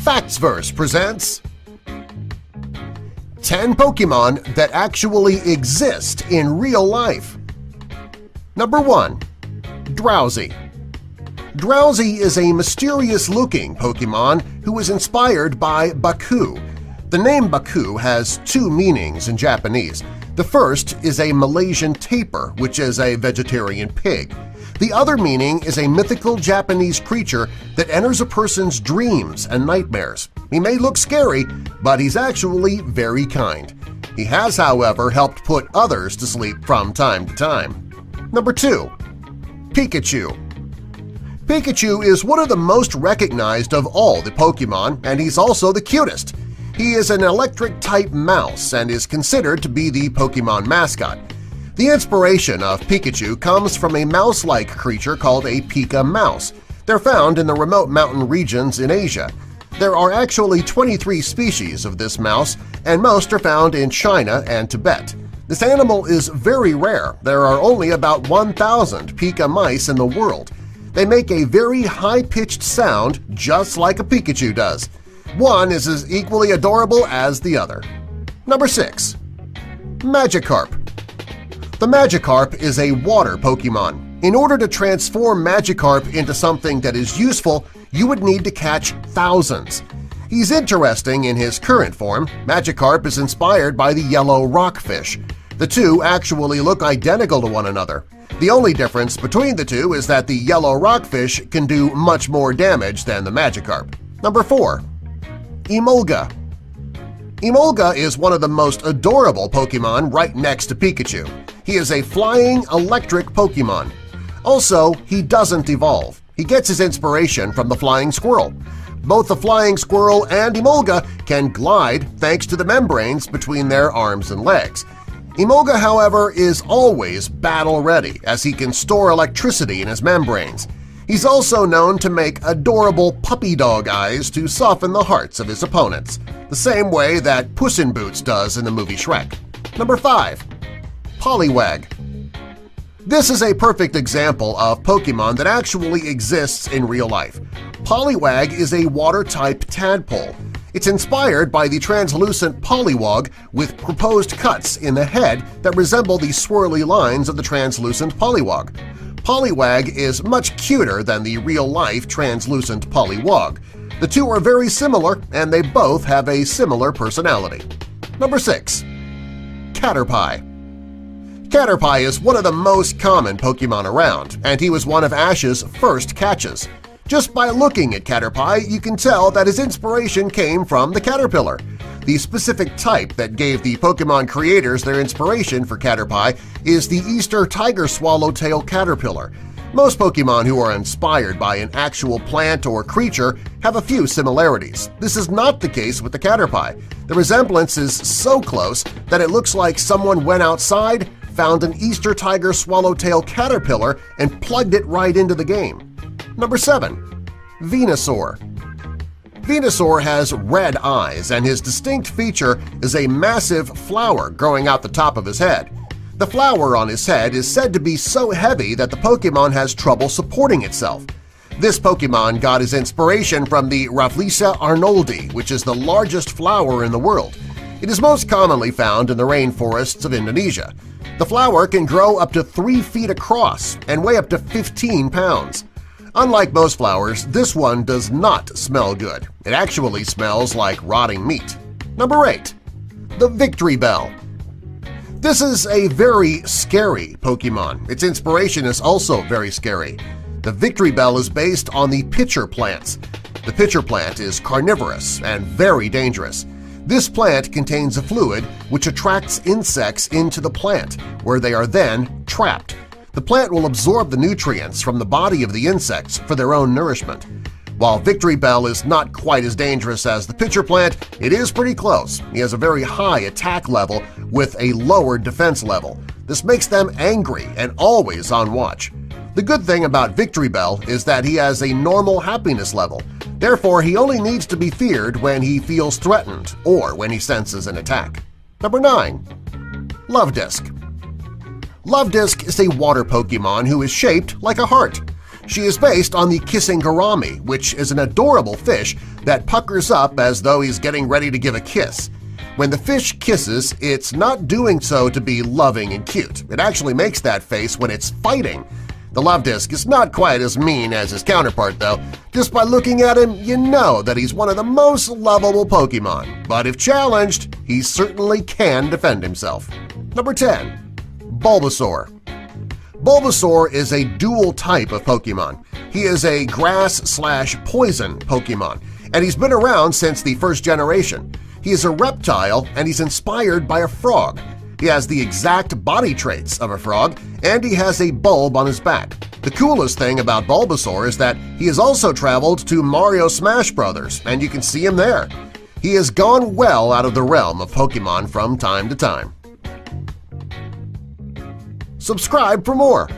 Factsverse presents 10 Pokemon that actually exist in real life. Number 1. Drowsy. Drowsy is a mysterious-looking Pokemon who is inspired by Baku. The name Baku has two meanings in Japanese. The first is a Malaysian tapir, which is a vegetarian pig. The other meaning is a mythical Japanese creature that enters a person's dreams and nightmares. He may look scary, but he's actually very kind. He has, however, helped put others to sleep from time to time. Number 2. Pikachu. Pikachu is one of the most recognized of all the Pokemon, and he's also the cutest. He is an electric-type mouse and is considered to be the Pokemon mascot. The inspiration of Pikachu comes from a mouse-like creature called a Pika mouse. They're found in the remote mountain regions in Asia. There are actually 23 species of this mouse, and most are found in China and Tibet. This animal is very rare. There are only about 1,000 Pika mice in the world. They make a very high-pitched sound just like a Pikachu does. One is as equally adorable as the other. Number 6. Magikarp. The Magikarp is a water Pokemon. In order to transform Magikarp into something that is useful, you would need to catch thousands. He's interesting in his current form. Magikarp is inspired by the yellow rockfish. The two actually look identical to one another. The only difference between the two is that the yellow rockfish can do much more damage than the Magikarp. Number 4. Emolga. Emolga is one of the most adorable Pokemon right next to Pikachu. He is a flying electric Pokemon. Also, he doesn't evolve. He gets his inspiration from the flying squirrel. Both the flying squirrel and Emolga can glide thanks to the membranes between their arms and legs. Emolga, however, is always battle-ready as he can store electricity in his membranes. He's also known to make adorable puppy dog eyes to soften the hearts of his opponents, the same way that Puss in Boots does in the movie Shrek. Number 5. Poliwag. This is a perfect example of Pokemon that actually exists in real life. Poliwag is a water-type tadpole. It's inspired by the translucent Poliwag with proposed cuts in the head that resemble the swirly lines of the translucent Poliwag. Poliwag is much cuter than the real-life translucent Poliwag. The two are very similar, and they both have a similar personality. Number 6. Caterpie. Caterpie is one of the most common Pokemon around, and he was one of Ash's first catches. Just by looking at Caterpie, you can tell that his inspiration came from the caterpillar. The specific type that gave the Pokemon creators their inspiration for Caterpie is the Easter tiger swallowtail caterpillar. Most Pokemon who are inspired by an actual plant or creature have a few similarities. This is not the case with the Caterpie. The resemblance is so close that it looks like someone went outside, found an Easter tiger swallowtail caterpillar, and plugged it right into the game. Number 7. Venusaur. Venusaur has red eyes, and his distinct feature is a massive flower growing out the top of his head. The flower on his head is said to be so heavy that the Pokemon has trouble supporting itself. This Pokemon got his inspiration from the Rafflesia arnoldi, which is the largest flower in the world. It is most commonly found in the rainforests of Indonesia. The flower can grow up to 3 feet across and weigh up to 15 pounds. Unlike most flowers, this one does not smell good. It actually smells like rotting meat. Number 8. The Victory Bell. This is a very scary Pokemon. Its inspiration is also very scary. The Victory Bell is based on the pitcher plants. The pitcher plant is carnivorous and very dangerous. This plant contains a fluid which attracts insects into the plant, where they are then trapped. The plant will absorb the nutrients from the body of the insects for their own nourishment. While Victory Bell is not quite as dangerous as the pitcher plant, it is pretty close. He has a very high attack level with a lower defense level. This makes them angry and always on watch. The good thing about Victory Bell is that he has a normal happiness level. Therefore, he only needs to be feared when he feels threatened or when he senses an attack. Number 9. Luvdisc. Luvdisc is a water Pokemon who is shaped like a heart. She is based on the kissing gourami, which is an adorable fish that puckers up as though he's getting ready to give a kiss. When the fish kisses, it's not doing so to be loving and cute. It actually makes that face when it's fighting. The love disc is not quite as mean as his counterpart, though. Just by looking at him, you know that he's one of the most lovable Pokemon, but if challenged, he certainly can defend himself. Number 10. Bulbasaur. Bulbasaur is a dual type of Pokemon. He is a grass/poison Pokemon, and he's been around since the first generation. He is a reptile, and he's inspired by a frog. He has the exact body traits of a frog, and he has a bulb on his back. The coolest thing about Bulbasaur is that he has also traveled to Mario Smash Bros., and you can see him there. He has gone well out of the realm of Pokemon from time to time. Subscribe for more!